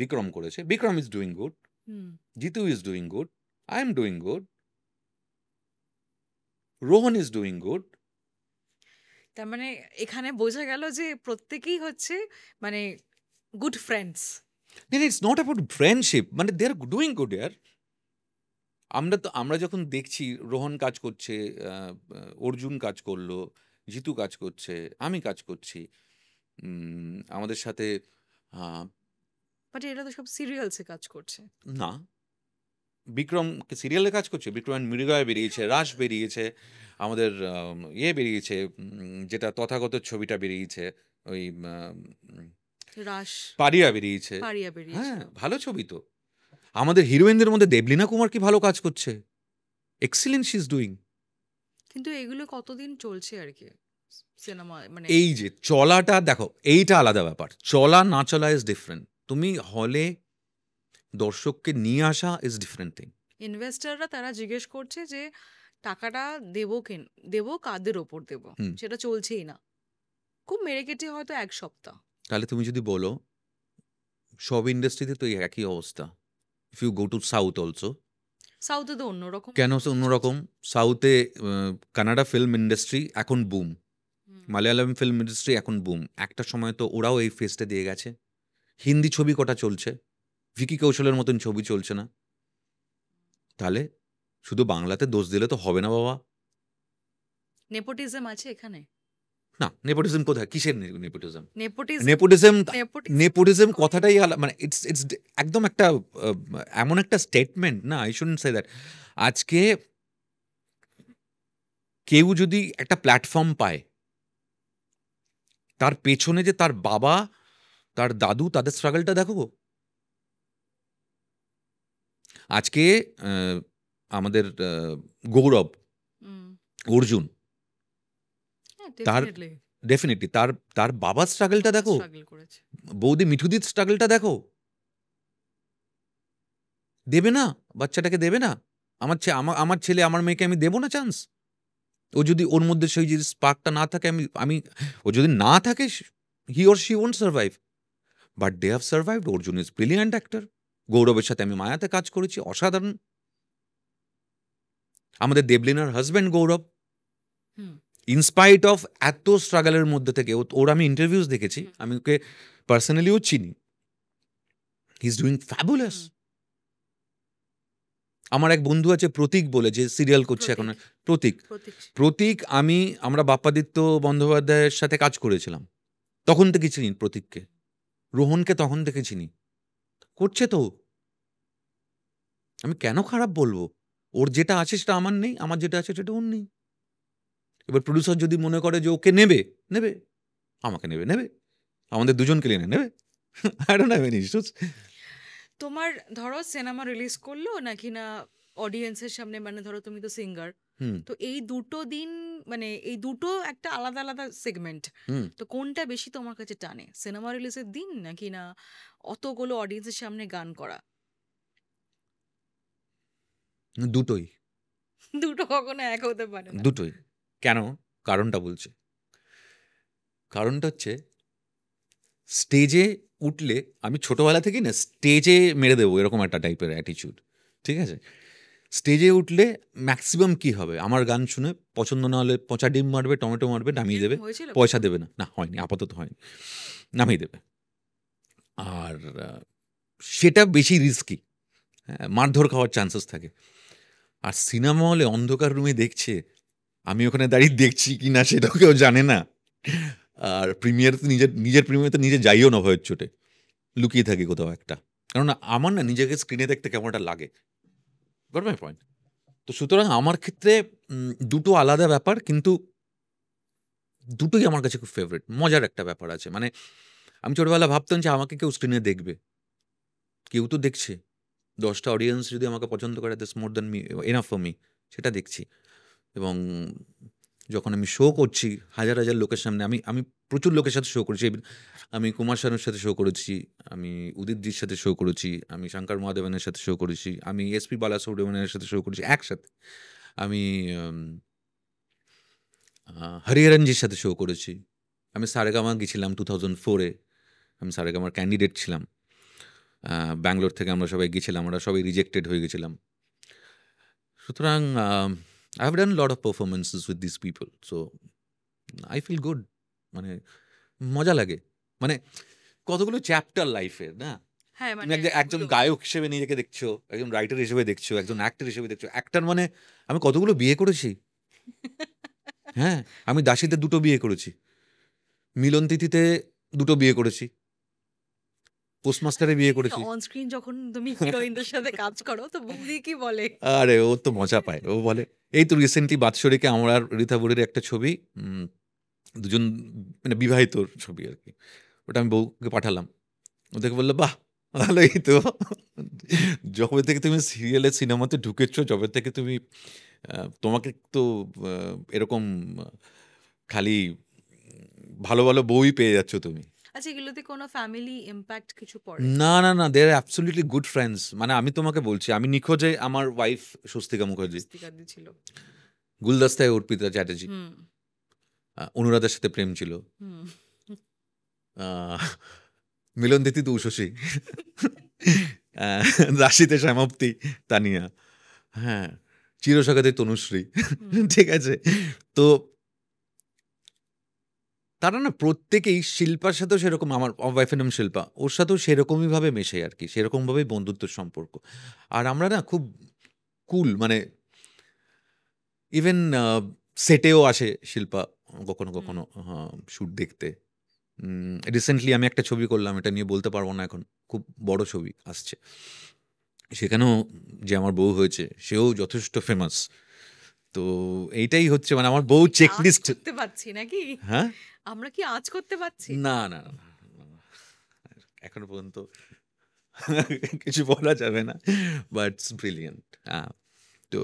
বিক্রম করেছে। Vikram is doing good, hmm. Jitu is doing good, I am doing good, Rohan is doing good. তার মানে এখানে বোঝা গেল যে প্রত্যেকেই হচ্ছে মানে good friends. It's not about friendship, মানে দে আর ডুইং গুড ইয়ার। আমরা যখন দেখছি রোহন কাজ করছে, অর্জুন কাজ করলো, জিতু কাজ করছে, আমি কাজ করছি, আমাদের সাথে আহ, বাট এরা তো সব সিরিয়ালসে কাজ করছে। না, বিক্রম সিরিয়ালে কাজ করছে, বিক্রম অ্যান্ড মৃগয়া বেরিয়েছে, রাস বেরিয়েছে, আমাদের ইয়ে বেরিয়েছে, যেটা তথাগত ছবিটা বেরিয়েছে, ওই রাশ। পারিয়া বেরিয়েছে। পারিয়া হ্যাঁ, বেরিয়েছিল। ভালো ছবি তো। আমাদের হিরোইনদের মধ্যে দেবলীনা কুমার কি ভালো কাজ করছে, এক্সিলেন্ট শি ইজ ডুইং। কিন্তু এগুলো কতদিন চলছে আর কি সিনেমা মানে এই যে চলাটা দেখো, এইটা আলাদা ব্যাপার, চলা না চলা ইজ ডিফারেন্ট। তুমি হলে দর্শককে নিয়ে আসা ইজ ডিফারেন্ট থিং। ইনভেস্টররা তারা জিজ্ঞেস করছে যে টাকাটা দেবো দেবো কাদের ওপর দেবো, হুম। সেটা চলছেই না। খুব মেরে কেটে হয়তো 1 সপ্তাহ। তাহলে তুমি যদি বলো সব ইন্ডাস্ট্রিতে তো এই একই অবস্থা, if you go to south also. সাউথে তো অন্যরকম কেন ব্যাপার চলছে। অন্যরকম? সাউথে কানাডা ফিল্ম ইন্ডাস্ট্রি এখন boom, hmm. Malayalam film industry এখন বুম। একটা সময় তো ওরাও এই ফেসটা দিয়ে গেছে। হিন্দি ছবি কটা চলছে, ভিকি কৌশলের মতন ছবি চলছে না। তাহলে শুধু বাংলাতে দোষ দিলে তো হবে না বাবা। নেপোটিজম আছে এখানে। না, নেপোটিজম কোথায়? কিসের nepotism? Nepotism nepotism, nepotism nepotism কথাটাই মানে ইটস ইটস একদম একটা এমন একটা স্টেটমেন্ট না, আই শুডন্ট সে দ্যাট। আজকে কেউ যদি একটা প্ল্যাটফর্ম পায়, তার পেছনে যে তার বাবা, তার দাদু, তাদের স্ট্রাগলটা দেখো। আজকে আমাদের গৌরব, হুম। অর্জুন, হ্যাঁ, তার ডেফিনেটলি ডেফিনেটলি তার তার বাবার স্ট্রাগলটা দেখো, স্ট্রাগল করেছে। বৌদি মিঠুদির স্ট্রাগলটা দেখো। দেবে না? বাচ্চাটাকে দেবে না? আমার ছেলে, আমার মেয়েকে আমি দেবো না চান্স? ও যদি ওর মধ্যে সেই যে স্পার্কটা না থাকে, আমি ও যদি না থাকে, he or she won't survive. But they have survived. Arjun is brilliant actor. গৌরবের সাথে আমি মায়াতে কাজ করেছি, অসাধারণ। আমাদের দেবলিনার husband Gaurav, hmm. In spite of এত স্ট্রাগলের মধ্যে থেকে, ওর আমি ইন্টারভিউজ দেখেছি, আমি ওকে পার্সোনালিও চিনি, হি ইজ ডুইং ফ্যাবুলাস। হুম। আমার এক বন্ধু আছে প্রতীক বলে, যে সিরিয়াল করছে এখন। প্রতীক প্রতীক আমরা বাপ্পাদিত্য বন্দ্যোপাধ্যায়ের সাথে কাজ করেছিলাম, তখন থেকে চিনি প্রতীককে। রোহনকে তখন থেকে চিনি, করছে তো। আমি কেন খারাপ বলবো? ওর যেটা আছে সেটা আমার নেই, আমার যেটা আছে সেটা ওর নেই। এবার প্রডিউসার যদি মনে করে যে ওকে নেবে, নেবে, আমাকে নেবে, নেবে, আমাদের দুজনকে নিয়ে নেবে। I don't have any issues. তোমার ধরো সিনেমা রিলিজ করলো নাকি না অডিয়েন্সের সামনে, মানে ধরো তুমি তো সিঙ্গার, তো এই দুটো দিন, মানে এই দুটো একটা আলাদা আলাদা সেগমেন্ট, তো কোনটা বেশি তোমার কাছে টানে, সিনেমা রিলিজের দিন নাকি না অতগুলো অডিয়েন্সের সামনে গান করা? দুটোই। দুটো কখনো এক হতে পারে না। দুটোই। কেন? কারণটা বলছি। কারণটা হচ্ছে, স্টেজে উঠলে আমি ছোটবেলা থেকেই না স্টেজে মেরে দেবো এরকম একটা টাইপের অ্যাটিচিউড, ঠিক আছে? স্টেজে উঠলে ম্যাক্সিমাম কি হবে, আমার গান শুনে পছন্দ না হলে পচা ডিম মারবে, টমেটো মারবে, নামিয়ে দেবে, পয়সা দেবে না। না, হয়নি, আপাতত হয়নি, নামিয়ে দেবে। আর সেটা বেশি রিস্কি, মারধর খাওয়ার চান্সেস থাকে। আর সিনেমা হলে অন্ধকার রুমে দেখছে, আমি ওখানে দাঁড়িয়ে দেখছি কি না সেটাও কেউ জানে না। আর প্রিমিয়ার তো নিজের প্রিমিয়ার তো নিজে যাইও না ভয়ের চোটে, লুকিয়ে থাকি কোথাও একটা। কারণ আমার না নিজেকে স্ক্রিনে দেখতে কেমন একটা লাগে, গট মাই পয়েন্ট? তো সুতরাং আমার ক্ষেত্রে দুটো আলাদা ব্যাপার, কিন্তু দুটোই আমার কাছে খুব ফেভারিট। মজার একটা ব্যাপার আছে, মানে আমি ছোটবেলা ভাবতাম যে আমাকে কেউ স্ক্রিনে দেখবে, কেউ তো দেখছে। 10টা অডিয়েন্স যদি আমাকে পছন্দ করে, that's more than me, enough for me, সেটা দেখছি। এবং যখন আমি শো করছি হাজার হাজার লোকের সামনে, আমি প্রচুর লোকের সাথে শো করেছি। আমি কুমার শানুর সাথে শো করেছি, আমি উদিতজির সাথে শো করেছি, আমি শঙ্কর মহাদেবনের সাথে শো করেছি, আমি এসপি বালাসুব্রমণের সাথে শো করেছি একসাথে, আমি হরিহরনজির সাথে শো করেছি, আমি সারেগামা গেছিলাম 2004-এ, আমি সারেগামার ক্যান্ডিডেট ছিলাম। ব্যাঙ্গালোর থেকে আমরা সবাই গেছিলাম, আমরা সবাই রিজেক্টেড হয়ে গেছিলাম। সুতরাং I have done a lot of performances with these people, so I feel good, মানে মজা লাগে। মানে কতগুলো চ্যাপ্টার লাইফের না, হ্যাঁ, তুমি মানে একজন গায়ক হিসেবে নিজেকে দেখছো, একজন রাইটার হিসেবে দেখছো, একজন অ্যাক্টর হিসেবে দেখছো। অ্যাক্টর মানে আমি কতগুলো বিয়ে করেছি। হ্যাঁ, আমি দাসীতে 2টো বিয়ে করেছি, মিলন তিথিতে 2টো বিয়ে করেছি, পোস্টমাস্টারে বিয়ে করেছি। অন স্ক্রিন যখন তুমি হিরোইনদের সাথে কাজ করো তো বৌদি কি বলে? আরে ও তো মজা পায়, ও বলে, এই তো রিসেন্টলি বাৎসরিকে আমার আর রীতা বুড়ির একটা ছবি, দুজন মানে বিবাহিত ছবি আর কি, ওটা আমি বউকে পাঠালাম। ও দেখে বললো, বাহ ভালোই তো। যবে থেকে তুমি সিরিয়ালে সিনেমাতে ঢুকেছো, যবে থেকে তুমি তোমাকে তো এরকম খালি ভালো ভালো বউই পেয়ে যাচ্ছ তুমি। আচ্ছা, এগুলোতে কোনো ফ্যামিলি ইম্প্যাক্ট কিছু পড়ে? না না না, দে আর অ্যাবসলিউটলি গুড ফ্রেন্ডস। মানে আমি তোমাকে বলছি, আমি নিখোঁজে আমার ওয়াইফ স্বস্তিকা মুখার্জি, ছিল গুলদস্তায় অর্পিতা চ্যাটার্জি, অনুরাধার সাথে প্রেম ছিল, মিলন দিতি তো উষসী, রাশিতে শ্যামাপ্তি তানিয়া, হ্যাঁ, চিরসখাতে তনুশ্রী, ঠিক আছে? তো তারা না প্রত্যেকেই, শিল্পার সাথেও সেরকম, আমার ওয়াইফের নাম শিল্পা, ওর সাথেও সেরকমইভাবে মেশে আর কি, সেরকমভাবেই বন্ধুত্বের সম্পর্ক। আর আমরা না খুব কুল, মানে ইভেন সেটেও আসে শিল্পা কখনো কখনো শ্যুট দেখতে। রিসেন্টলি আমি একটা ছবি করলাম, এটা নিয়ে বলতে পারবো না এখন, খুব বড় ছবি আসছে, সেখানেও যে আমার বউ হয়েছে সেও যথেষ্ট ফেমাস। তো এইটাই হচ্ছে, মানে আমার বউ চেকলিস্ট করতে পারছি নাকি? হ্যাঁ, আমরা কি আজ করতে পারছি? না না না, এখনো পর্যন্ত কিছু বলা যাবে না, বাট ব্রিলিয়েন্ট। হ্যাঁ, তো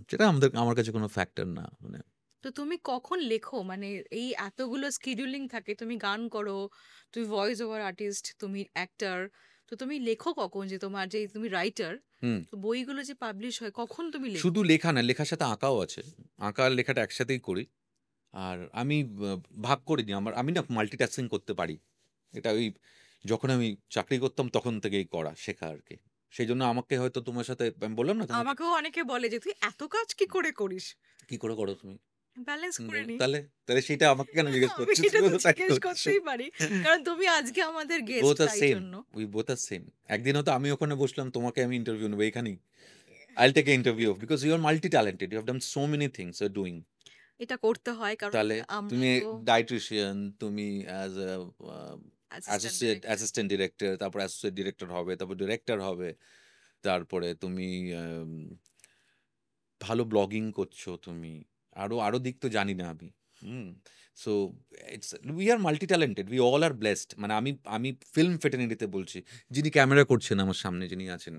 সেটা আমার কাছে কোনো ফ্যাক্টর না। মানে তো তুমি কখন লেখো, মানে এই এতগুলো স্কিডিউলিং থাকে, তুমি গান করো, তুমি ভয়েস ওভার আর্টিস্ট, তুমি অ্যাক্টর, তো তুমি লেখো কখন, যে তোমার যে তুমি রাইটার, তো বইগুলো যে পাবলিশ হয় কখন তুমি লেখো? শুধু লেখা না, লেখার সাথে আঁকাও আছে, আঁকা আর লেখাটা একসাথেই করি। আর আমি ভাগ করে দিই, আমি না মাল্টিটাস্কিং করতে পারি, এটা ওই যখন আমি চাকরি করতাম তখন থেকেই করা শেখা আর কি। সেই জন্য আমাকে হয়তো তোমার সাথে আমি বললাম না, আমাকেও অনেকে বলে যে তুই এত কাজ কি করে করিস, কি করে করো তুমি, ব্যালেন্স করে নি। তাহলে তাহলে সেটা আমাকে কেন জিজ্ঞেস আমি করছো? এটা তো জিজ্ঞেস করতেই পারি, কারণ তুমি আজকে আমাদের গেস্ট, বোথ আর তাই সেম, জন্য। We both are same. একদিনও তো আমি ওখানে বসলাম, তোমাকে আমি ইন্টারভিউ নেবো এখানেই, I'll take an interview because you're multi-talented. You have done so many things you're doing. এটা করতে হয় কারণ তাহলে আমরা তুমি তো ডায়েট্রিশিয়ান, তুমি as a assistant assistant director, তারপর অ্যাসোসিয়েট ডিরেক্টর হবে, তারপর ডিরেক্টর হবে, তারপরে তুমি ভালো ব্লগিং করছো তুমি, আরো আরো দিক তো জানি না আমি। So it's we are multi talented, we all are blessed. মানে আমি আমি ফিল্ম ফেটার্নিটিতে বলছি, যিনি ক্যামেরা করছেন আমার সামনে যিনি আছেন,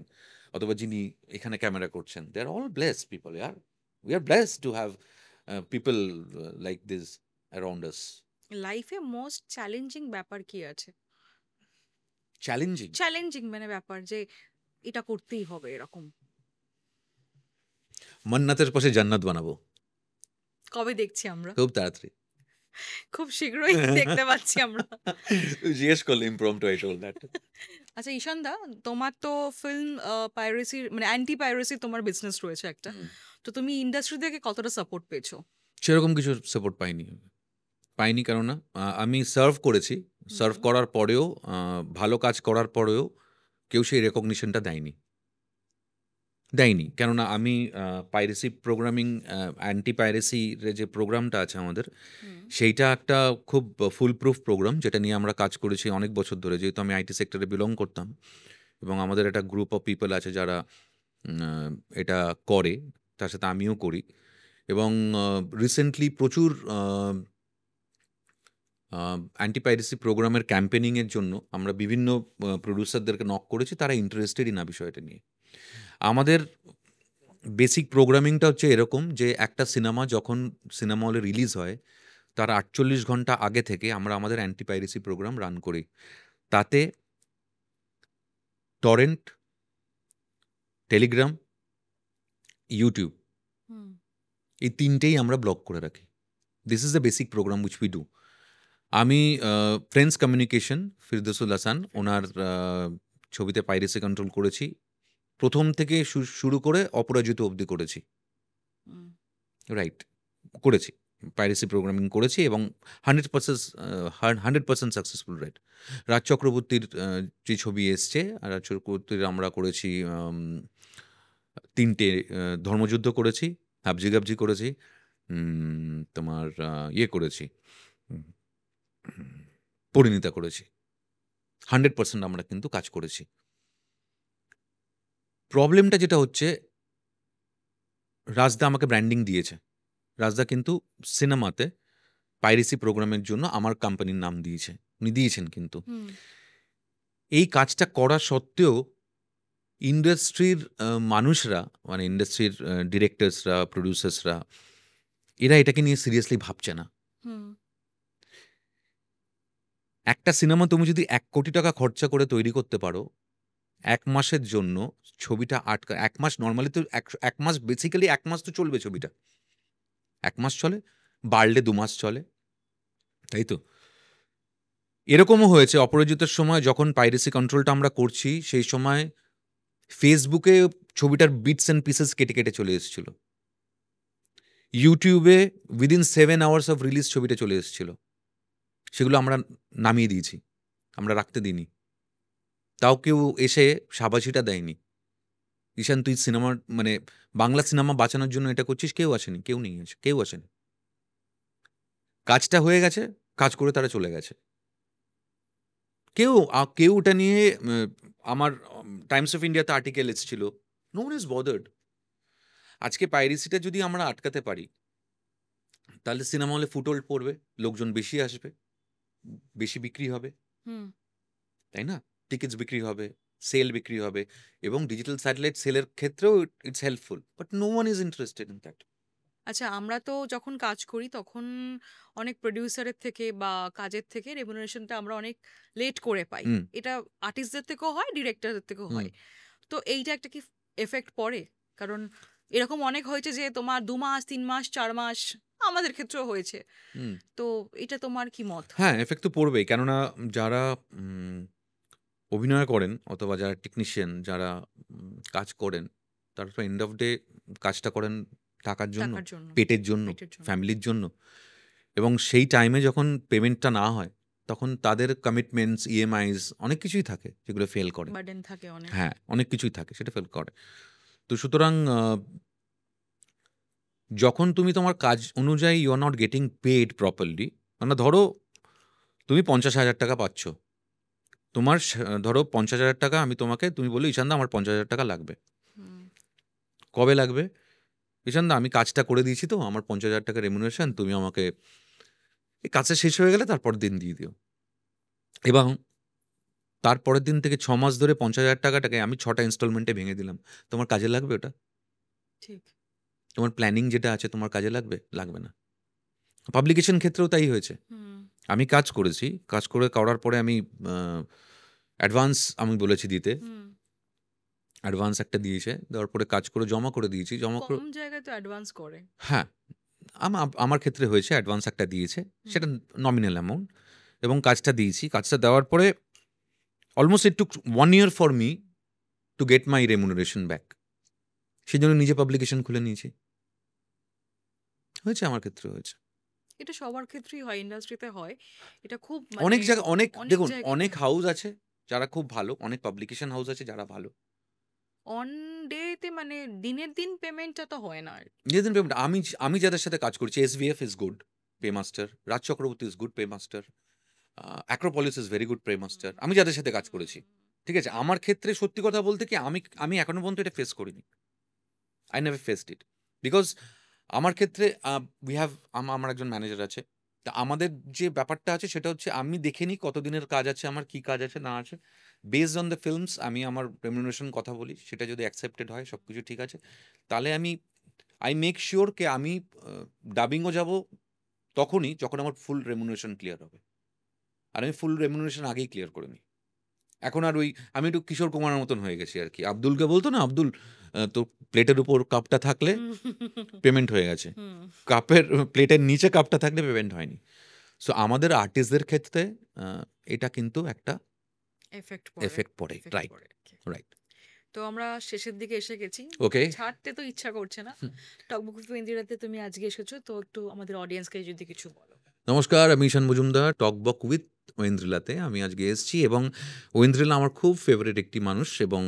অথবা যিনি এখানে ক্যামেরা করছেন, they are all blessed people. ইয়ার we are blessed to have people like this around us. লাইফে মোস্ট চ্যালেঞ্জিং ব্যাপার কি আছে? চ্যালেঞ্জিং চ্যালেঞ্জিং মানে ব্যাপার যে এটা করতেই হবে এরকম। মান্নাতের পাশে জান্নাত বানাবো কবে দেখছি আমরা? খুব তাড়াতাড়ি। খুব শীঘ্রই দেখতে পাচ্ছি আমরা। জিজ্ঞেস করলে ইমপ্রম্পটু আই টোল্ড দ্যাট। আচ্ছা ঈশান দা, তোমার তো ফিল্ম পাইরেসির মানে অ্যান্টি পাইরেসি তোমার বিজনেস রয়েছে একটা, তো তুমি ইন্ডাস্ট্রি থেকে কতটা সাপোর্ট পেয়েছো? সেরকম কিছু সাপোর্ট পাইনি কেননা আমি সার্ভ করেছি, সার্ভ করার পরেও ভালো কাজ করার পরেও কেউ সেই রেকগনিশনটা দেয়নি। কেননা আমি পাইরেসি প্রোগ্রামিং, অ্যান্টি পাইরেসির যে প্রোগ্রামটা আছে আমাদের, সেইটা একটা খুব ফুল প্রুফ প্রোগ্রাম, যেটা নিয়ে আমরা কাজ করেছি অনেক বছর ধরে। যেহেতু আমি আইটি সেক্টরে বিলং করতাম এবং আমাদের একটা গ্রুপ অফ পিপল আছে যারা এটা করে, তার সাথে আমিও করি। এবং রিসেন্টলি প্রচুর অ্যান্টি পাইরেসি প্রোগ্রামের ক্যাম্পেনিংয়ের জন্য আমরা বিভিন্ন প্রডিউসারদেরকে নক করেছি, তারা ইন্টারেস্টেডই না বিষয়টা নিয়ে। আমাদের বেসিক প্রোগ্রামিংটা হচ্ছে এরকম যে একটা সিনেমা যখন সিনেমা হলে রিলিজ হয় তার 48 ঘন্টা আগে থেকে আমরা আমাদের অ্যান্টি পাইরেসি প্রোগ্রাম রান করি। তাতে টরেন্ট, টেলিগ্রাম, ইউটিউব, এই তিনটেই আমরা ব্লক করে রাখি। This is the basic program which we do. আমি ফ্রেন্ডস কমিউনিকেশন, ফিরদৌসুল হাসান, ওনার ছবিতে পাইরেসি কন্ট্রোল করেছি, প্রথম থেকে শুরু করে অপরাজিত অবধি করেছি। রাইট, করেছি পাইরেসি প্রোগ্রামিং করেছি এবং 100% সাকসেসফুল। রাইট, রাজ চক্রবর্তীর যে ছবি এসছে, রাজ চক্রবর্তীর আমরা করেছি 3টে ধর্মযুদ্ধ করেছি, হাবজি গাবজি করেছি, তোমার ইয়ে করেছি, পরিণীতা করেছি। 100% আমরা কিন্তু কাজ করেছি। প্রবলেমটা যেটা হচ্ছে, রাজদা আমাকে ব্র্যান্ডিং দিয়েছে, রাজদা কিন্তু সিনেমাতে পাইরেসি প্রোগ্রামের জন্য আমার কোম্পানির নাম দিয়েছে, উনি দিয়েছেন। কিন্তু এই কাজটা করা সত্ত্বেও ইন্ডাস্ট্রির মানুষরা, মানে ইন্ডাস্ট্রির ডিরেক্টরসরা, প্রডিউসার্সরা, এরা এটাকে নিয়ে সিরিয়াসলি ভাবছে না। একটা সিনেমা তুমি যদি 1 কোটি টাকা খরচা করে তৈরি করতে পারো, 1 মাসের জন্য ছবিটা 1 মাস, নর্মালি তো 1 মাস, বেসিক্যালি 1 মাস তো চলবে ছবিটা, 1 মাস চলে, বাড়লে 2 মাস চলে, তাই তো? এরকমও হয়েছে অপরাজিতার সময় যখন পাইরেসি কন্ট্রোলটা আমরা করছি, সেই সময় ফেসবুকে ছবিটার বিটস অ্যান্ড পিসেস কেটে কেটে চলে এসেছিল, ইউটিউবে উইদিন 7 আওয়ার্স অফ রিলিজ ছবিটা চলে এসেছিল, সেগুলো আমরা নামিয়ে দিয়েছি, আমরা রাখতে দিইনি। তাও কেউ এসে সাবাসিটা দেয়নি, ঈশান তুই সিনেমা, মানে বাংলা সিনেমা বাঁচানোর জন্য এটা করছিস। কেউ আসেনি, কেউ আসেনি। কাজটা হয়ে গেছে, কাজ করে তারা চলে গেছে। কেউ ওটা নিয়ে, আমার টাইমস অফ ইন্ডিয়াতে আর্টিকেল এসেছিল, নো ওয়ান ইজ বদার্ড। আজকে পাইরেসিটা যদি আমরা আটকাতে পারি, তাহলে সিনেমা হলে ফুটহোল্ড পড়বে, লোকজন বেশি আসবে, বেশি বিক্রি হবে, তাই না? টিকিটস বিক্রি হবে, সেল বিক্রি হবে, এবং ডিজিটাল স্যাটেলাইট সেলের ক্ষেত্রেও it's helpful, but no one is interested in that. আচ্ছা, আমরা তো যখন কাজ করি তখন অনেক প্রডিউসারের থেকে বা কাজের থেকে রেমুনারেশনটা আমরা অনেক লেট করে পাই। এটা আর্টিস্টদের থেকেও হয়, ডিরেক্টরদের থেকেও হয়। তো এইটা একটা কি এফেক্ট পড়ে? কারণ এরকম অনেক হয়েছে যে তোমার 2 মাস, 3 মাস, 4 মাস, আমাদের ক্ষেত্রেও হয়েছে। তো এটা তোমার কি মত? হ্যাঁ, এফেক্ট তো পড়বেই, কেননা যারা অভিনয় করেন অথবা যারা টেকনিশিয়ান, যারা কাজ করেন, তারা তো এন্ড অফ ডে কাজটা করেন টাকার জন্য, পেটের জন্য, ফ্যামিলির জন্য। এবং সেই টাইমে যখন পেমেন্টটা না হয়, তখন তাদের কমিটমেন্টস, ইএমআইস, অনেক কিছুই থাকে যেগুলো ফেল করে। বার্ডেন থাকে অনেক। হ্যাঁ, অনেক কিছুই থাকে, সেটা ফেল করে। তো সুতরাং যখন তুমি তোমার কাজ অনুযায়ী you are not getting paid properly, মানে ধরো তুমি 50,000 টাকা পাচ্ছ, তোমার ধরো 50,000 টাকা আমি তোমাকে, তুমি বললে ঈশানদা আমার 50,000 টাকা লাগবে। হুম, কবে লাগবে? ঈশানদা আমি কাজটা করে দিয়েছি তো, আমার 50,000 টাকা রেমুনারেশন, তুমি আমাকে এই কাজটা শেষ হয়ে গেলে তারপর দিন দিয়ে দিও। এবং তারপরের দিন থেকে 6 মাস ধরে 50,000 টাকাটাকে আমি 6টা ইনস্টলমেন্টে ভেঙে দিলাম। তোমার কাজে লাগবে ওটা? ঠিক। তোমার প্ল্যানিং যেটা আছে তোমার কাজে লাগবে? লাগবে না। পাবলিকেশন ক্ষেত্রেও তাই হয়েছে। হুম, আমি কাজ করেছি। কাজ করার পরে আমি অ্যাডভান্স আমি বলেছি দিতে। হুম। অ্যাডভান্স একটা দিয়েছে। দেওয়ার পরে কাজ করে জমা করে দিয়েছি। জমা করে কম জায়গায় তো অ্যাডভান্স করে। হ্যাঁ, আমার ক্ষেত্রে হয়েছে অ্যাডভান্স একটা দিয়েছে। হুম, সেটা নমিনাল অ্যামাউন্ট, এবং কাজটা দিয়েছি। কাজটা দেওয়ার পরে almost it took 1 year for me to get my remuneration back. সেজন্য নিজে পাবলিকেশন খুলে নিয়েছি। হয়েছে, আমার ক্ষেত্রে হয়েছে। এটা সবার ক্ষেত্রেই হয়, ইন্ডাস্ট্রিতে হয়। এটা খুব অনেক মানে জায়গা অনেক দেখুন, জায়গায় অনেক হয়। হাউস আছে যারা খুব ভালো, অনেক পাবলিকেশন হাউস আছে যারা ভালো। অন ডেতে মানে দিনের দিন পেমেন্টটা তো হয় না আর। যেদিন পেমেন্ট আমি যাদের সাথে কাজ করছি, SVF is good pay master, Raj Chakraborty is good pay master, Acropolis is very good pay master. আমি যাদের সাথে কাজ করেছি, ঠিক আছে? আমার ক্ষেত্রে সত্যি কথা বলতে কি, আমি এখনো পর্যন্ত এটা ফেস করিনি। I never faced it. Because আমার ক্ষেত্রে উই হ্যাভ, আমার একজন ম্যানেজার আছে। তা আমাদের যে ব্যাপারটা আছে সেটা হচ্ছে আমি দেখে নিই কত দিনের কাজ আছে, আমার কি কাজ আছে না আছে। বেসড অন দ্য ফিল্মস আমি আমার রেমুনারেশন কথা বলি, সেটা যদি অ্যাকসেপ্টেড হয়, সব কিছু ঠিক আছে, তাহলে আই মেক শিওর কে আমি ডাবিংও যাব তখনই যখন আমার ফুল রেমুনারেশন ক্লিয়ার হবে। আর আমি ফুল রেমুনারেশন আগেই ক্লিয়ার করে নিই। এখন আর আমি একটু কিশোর কুমারের মতন হয়ে গেছি আর কি। আব্দুলকে বলতো না, আব্দুল তো প্লেটের উপর কাপটা থাকলে পেমেন্ট হয়ে গেছে, হুম, কাপের প্লেটের নিচে কাপটা থাকলে পেমেন্ট হয়নি। সো আমাদের আর্টিস্টদের ক্ষেত্রে এটা কিন্তু একটা এফেক্ট পড়ে। এফেক্ট পড়ে। এফেক্ট রাইট, পড়ে। রাইট। তো আমরা শেষের দিকে এসে গেছি। ওকে। ছাড়তে তো ইচ্ছা করছে না। টকবুক উইথ ইন্দিরাতে তুমি আজকে এসেছো, তো একটু আমাদের অডিয়েন্সকে যদি কিছু বলো। নমস্কার, আমি ঈশান মজুমদার, টকবক উইথ ঐন্দ্রিলাতে আমি আজকে এসেছি। এবং ঐন্দ্রিলা আমার খুব ফেভারিট একটি মানুষ, এবং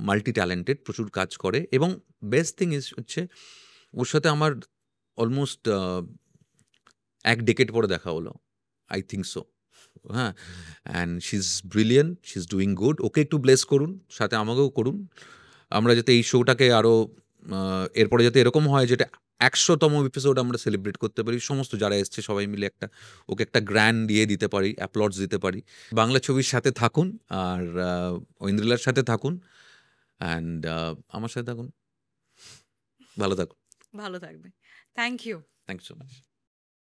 মাল্টি ট্যালেন্টেড, প্রচুর কাজ করে। এবং বেস্ট থিং হচ্ছে ওর সাথে আমার অলমোস্ট 1 ডেকেড পরে দেখা হলো। I think so. হ্যাঁ, and she is brilliant, she is doing good. Okay একটু ব্লেস করুন, সাথে আমাকেও করুন। আমরা যাতে এই শোটাকে আরও এরপরে যাতে এরকম হয় যেটা 100তম এপিসোড আমরা সেলিব্রেট করতে পারি। সমস্ত যারা এসছে সবাই মিলে ওকে একটা গ্র্যান্ড ইয়ে দিতে পারি, অ্যাপ্লডস দিতে পারি। বাংলা ছবির সাথে থাকুন, আর ঐন্দ্রিলার সাথে থাকুন, অ্যান্ড আমার সাথে থাকুন। ভালো থাকুন। ভালো থাকবে। Thank you. Thank you so much.